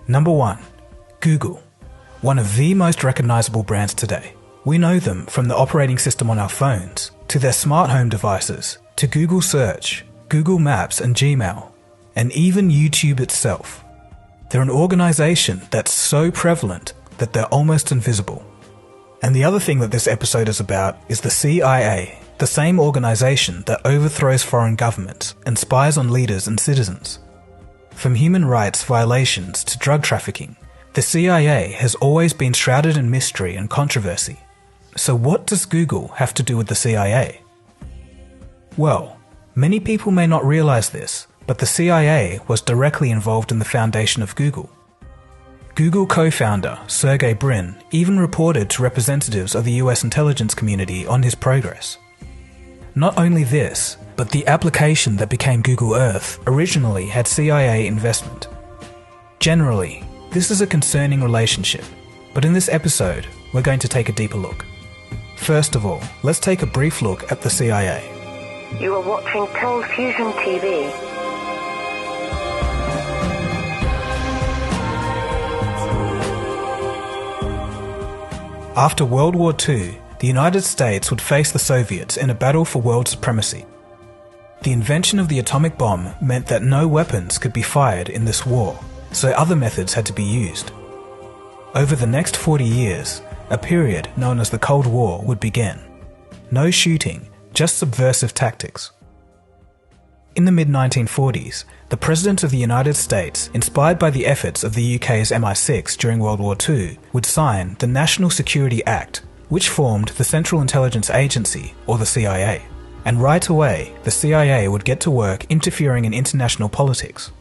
Number 1. Google. One of the most recognizable brands today. We know them from the operating system on our phones, to their smart home devices, to Google Search, Google Maps and Gmail, and even YouTube itself. They're an organization that's so prevalent that they're almost invisible. And the other thing that this episode is about is the CIA, the same organization that overthrows foreign governments and spies on leaders and citizens. From human rights violations to drug trafficking, the CIA has always been shrouded in mystery and controversy. So what does Google have to do with the CIA? Well, many people may not realize this, but the CIA was directly involved in the foundation of Google. Google co-founder Sergey Brin even reported to representatives of the US intelligence community on his progress. Not only this, but the application that became Google Earth originally had CIA investment. Generally, this is a concerning relationship, but in this episode, we're going to take a deeper look. First of all, let's take a brief look at the CIA. You are watching Cold Fusion TV. After World War II, the United States would face the Soviets in a battle for world supremacy. The invention of the atomic bomb meant that no weapons could be fired in this war, so other methods had to be used. Over the next 40 years, a period known as the Cold War would begin. No shooting, just subversive tactics. In the mid-1940s, the President of the United States, inspired by the efforts of the UK's MI6 during World War II, would sign the National Security Act, which formed the Central Intelligence Agency, or the CIA. And right away, the CIA would get to work interfering in international politics.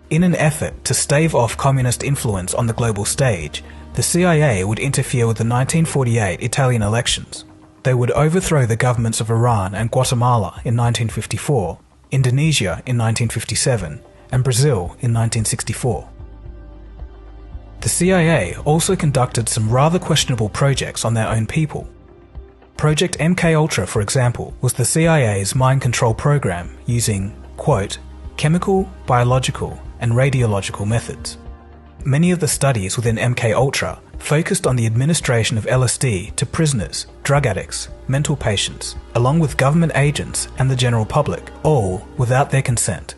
In an effort to stave off communist influence on the global stage, the CIA would interfere with the 1948 Italian elections. They would overthrow the governments of Iran and Guatemala in 1954, Indonesia in 1957, and Brazil in 1964. The CIA also conducted some rather questionable projects on their own people. Project MKUltra, for example, was the CIA's mind control program using, quote, chemical, biological, and radiological methods. Many of the studies within MKUltra focused on the administration of LSD to prisoners, drug addicts, mental patients, along with government agents and the general public, all without their consent.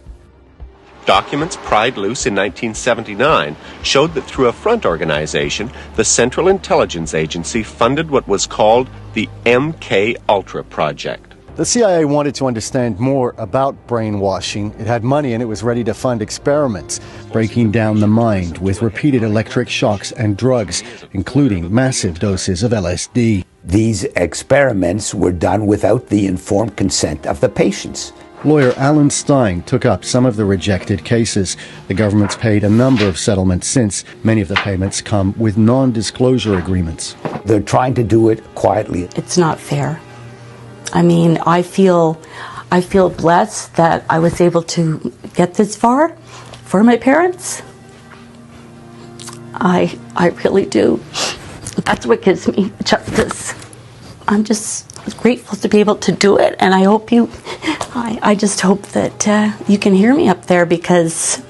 Documents pried loose in 1979 showed that through a front organization, the Central Intelligence Agency funded what was called the MKUltra project. The CIA wanted to understand more about brainwashing. It had money and it was ready to fund experiments, breaking down the mind with repeated electric shocks and drugs, including massive doses of LSD. These experiments were done without the informed consent of the patients. Lawyer Alan Stein took up some of the rejected cases. The government's paid a number of settlements since. Many of the payments come with non-disclosure agreements. They're trying to do it quietly. It's not fair. I mean, I feel blessed that I was able to get this far for my parents. I really do. That's what gives me justice. I'm just grateful to be able to do it, and I hope I just hope that you can hear me up there, because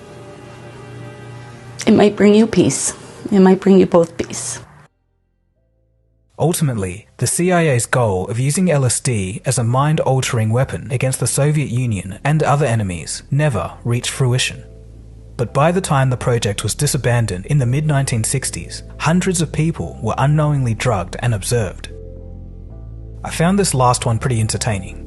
it might bring you peace. It might bring you both peace. Ultimately, the CIA's goal of using LSD as a mind-altering weapon against the Soviet Union and other enemies never reached fruition. But by the time the project was disbanded in the mid-1960s, hundreds of people were unknowingly drugged and observed. I found this last one pretty entertaining.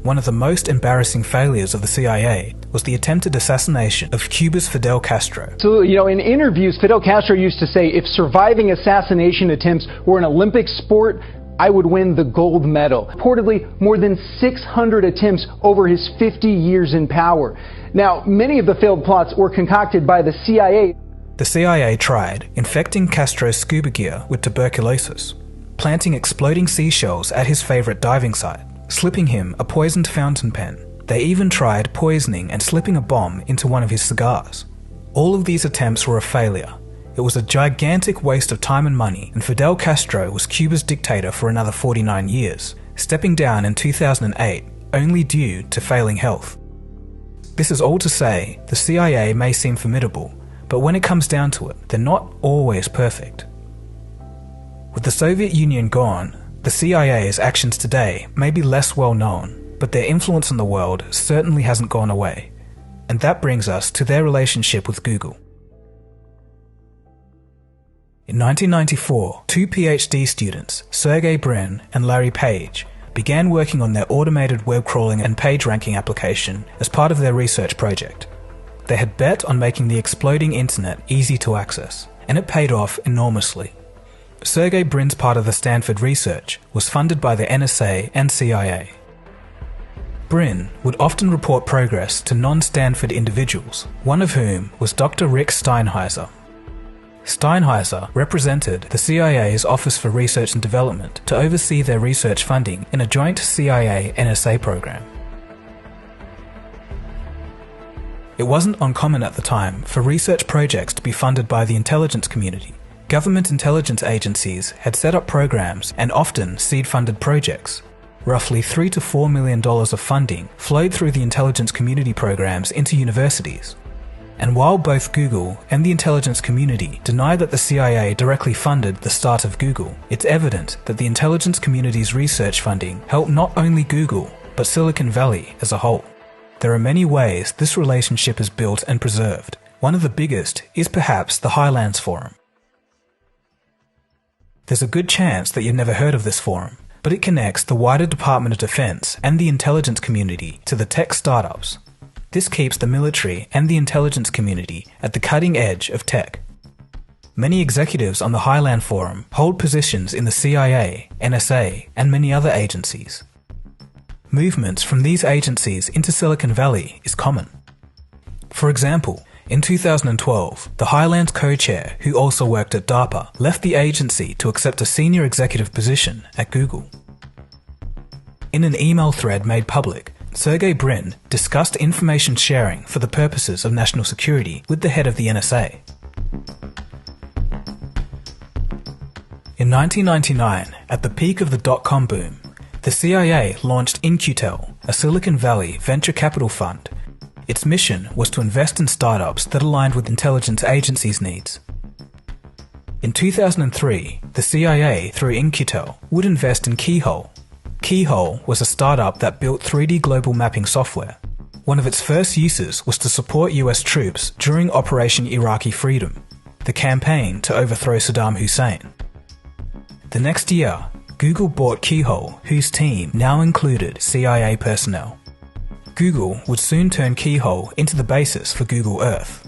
One of the most embarrassing failures of the CIA was the attempted assassination of Cuba's Fidel Castro. So, in interviews, Fidel Castro used to say, if surviving assassination attempts were an Olympic sport, I would win the gold medal. Reportedly, more than 600 attempts over his 50 years in power. Now, many of the failed plots were concocted by the CIA. The CIA tried infecting Castro's scuba gear with tuberculosis, planting exploding seashells at his favorite diving site, slipping him a poisoned fountain pen. They even tried poisoning and slipping a bomb into one of his cigars. All of these attempts were a failure. It was a gigantic waste of time and money, and Fidel Castro was Cuba's dictator for another 49 years, stepping down in 2008 only due to failing health. This is all to say, the CIA may seem formidable, but when it comes down to it, they're not always perfect. With the Soviet Union gone, the CIA's actions today may be less well known, but their influence on the world certainly hasn't gone away. And that brings us to their relationship with Google. In 1994, two PhD students, Sergey Brin and Larry Page, began working on their automated web crawling and page ranking application as part of their research project. They had bet on making the exploding internet easy to access, and it paid off enormously. Sergey Brin's part of the Stanford research was funded by the NSA and CIA. Brin would often report progress to non-Stanford individuals, one of whom was Dr. Rick Steinheiser. Steinheiser represented the CIA's Office for Research and Development to oversee their research funding in a joint CIA-NSA program. It wasn't uncommon at the time for research projects to be funded by the intelligence community. Government intelligence agencies had set up programs and often seed-funded projects. Roughly $3 to $4 million of funding flowed through the intelligence community programs into universities. And while both Google and the intelligence community deny that the CIA directly funded the start of Google, it's evident that the intelligence community's research funding helped not only Google, but Silicon Valley as a whole. There are many ways this relationship is built and preserved. One of the biggest is perhaps the Highlands Forum. There's a good chance that you've never heard of this forum, but it connects the wider Department of Defense and the intelligence community to the tech startups. This keeps the military and the intelligence community at the cutting edge of tech. Many executives on the Highland Forum hold positions in the CIA, NSA, and many other agencies. Movements from these agencies into Silicon Valley is common. For example, in 2012, the Highlands co-chair, who also worked at DARPA, left the agency to accept a senior executive position at Google. In an email thread made public, Sergey Brin discussed information sharing for the purposes of national security with the head of the NSA. In 1999, at the peak of the dot-com boom, the CIA launched In-Q-Tel, a Silicon Valley venture capital fund. Its mission was to invest in startups that aligned with intelligence agencies' needs. In 2003, the CIA, through In-Q-Tel, would invest in Keyhole. Keyhole was a startup that built 3D global mapping software. One of its first uses was to support US troops during Operation Iraqi Freedom, the campaign to overthrow Saddam Hussein. The next year, Google bought Keyhole, whose team now included CIA personnel. Google would soon turn Keyhole into the basis for Google Earth.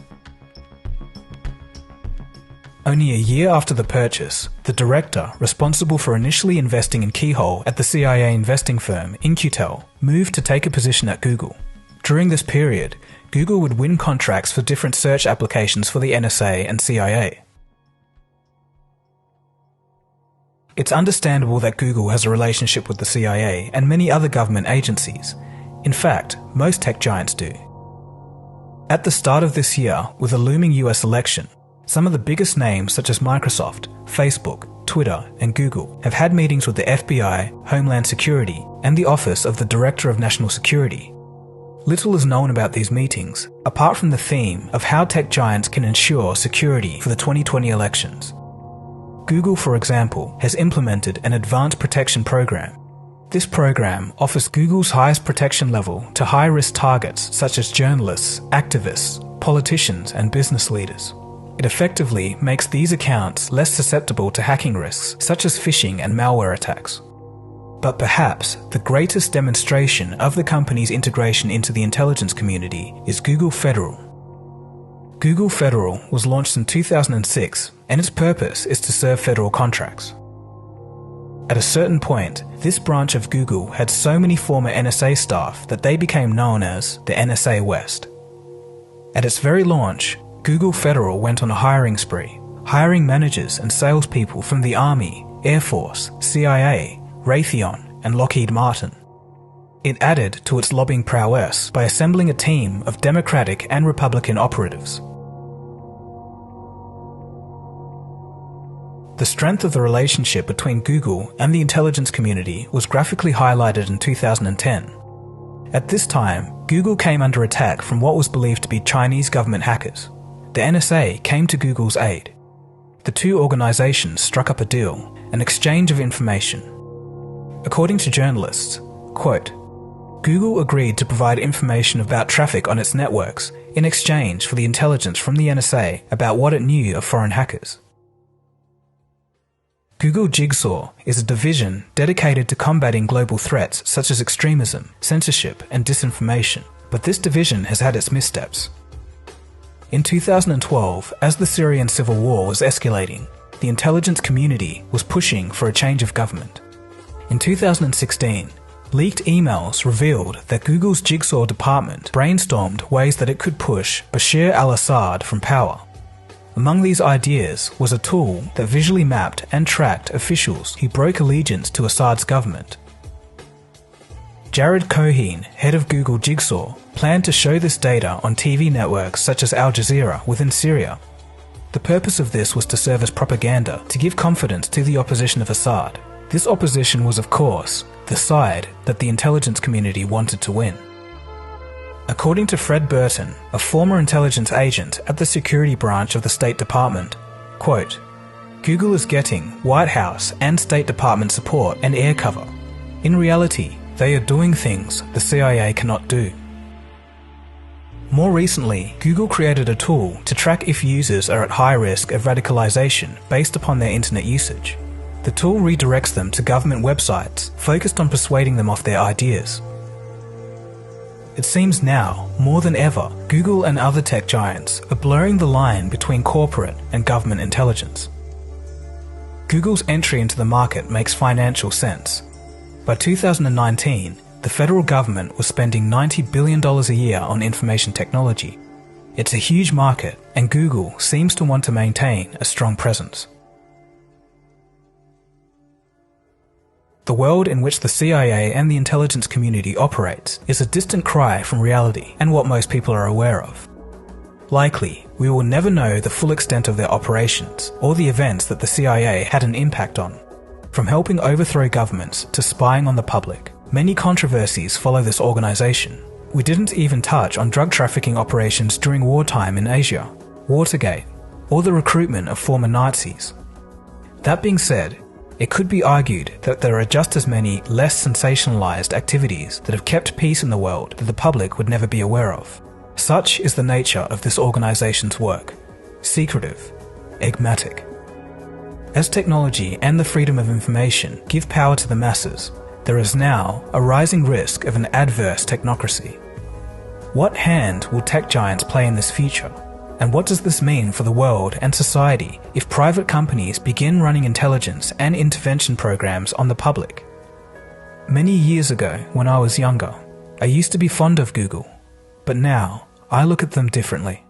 Only a year after the purchase, the director responsible for initially investing in Keyhole at the CIA investing firm In-Q-Tel moved to take a position at Google. During this period, Google would win contracts for different search applications for the NSA and CIA. It's understandable that Google has a relationship with the CIA and many other government agencies. In fact, most tech giants do. At the start of this year, with a looming US election, some of the biggest names such as Microsoft, Facebook, Twitter, and Google have had meetings with the FBI, Homeland Security, and the Office of the Director of National Security. Little is known about these meetings, apart from the theme of how tech giants can ensure security for the 2020 elections. Google, for example, has implemented an advanced protection program. This program offers Google's highest protection level to high-risk targets such as journalists, activists, politicians, and business leaders. It effectively makes these accounts less susceptible to hacking risks such as phishing and malware attacks. But perhaps the greatest demonstration of the company's integration into the intelligence community is Google Federal. Google Federal was launched in 2006, and its purpose is to serve federal contracts. At a certain point, this branch of Google had so many former NSA staff that they became known as the NSA West. At its very launch, Google Federal went on a hiring spree, hiring managers and salespeople from the Army, Air Force, CIA, Raytheon, and Lockheed Martin. It added to its lobbying prowess by assembling a team of Democratic and Republican operatives. The strength of the relationship between Google and the intelligence community was graphically highlighted in 2010. At this time, Google came under attack from what was believed to be Chinese government hackers. The NSA came to Google's aid. The two organizations struck up a deal, an exchange of information. According to journalists, quote, Google agreed to provide information about traffic on its networks in exchange for the intelligence from the NSA about what it knew of foreign hackers. Google Jigsaw is a division dedicated to combating global threats such as extremism, censorship, and disinformation, but this division has had its missteps. In 2012, as the Syrian civil war was escalating, the intelligence community was pushing for a change of government. In 2016, leaked emails revealed that Google's Jigsaw department brainstormed ways that it could push Bashar al-Assad from power. Among these ideas was a tool that visually mapped and tracked officials who broke allegiance to Assad's government. Jared Cohen, head of Google Jigsaw, planned to show this data on TV networks such as Al Jazeera within Syria. The purpose of this was to serve as propaganda to give confidence to the opposition of Assad. This opposition was, of course, the side that the intelligence community wanted to win. According to Fred Burton, a former intelligence agent at the security branch of the State Department, quote, Google is getting White House and State Department support and air cover. In reality, they are doing things the CIA cannot do. More recently, Google created a tool to track if users are at high risk of radicalization based upon their internet usage. The tool redirects them to government websites focused on persuading them off their ideas. It seems now, more than ever, Google and other tech giants are blurring the line between corporate and government intelligence. Google's entry into the market makes financial sense. By 2019, the federal government was spending $90 billion a year on information technology. It's a huge market, and Google seems to want to maintain a strong presence. The world in which the CIA and the intelligence community operates is a distant cry from reality and what most people are aware of. Likely, we will never know the full extent of their operations or the events that the CIA had an impact on. From helping overthrow governments to spying on the public, many controversies follow this organization. We didn't even touch on drug trafficking operations during wartime in Asia, Watergate, or the recruitment of former Nazis. That being said, it could be argued that there are just as many less sensationalized activities that have kept peace in the world that the public would never be aware of. Such is the nature of this organization's work. Secretive, enigmatic. As technology and the freedom of information give power to the masses, there is now a rising risk of an adverse technocracy. What hand will tech giants play in this future? And what does this mean for the world and society if private companies begin running intelligence and intervention programs on the public? Many years ago, when I was younger, I used to be fond of Google, but now I look at them differently.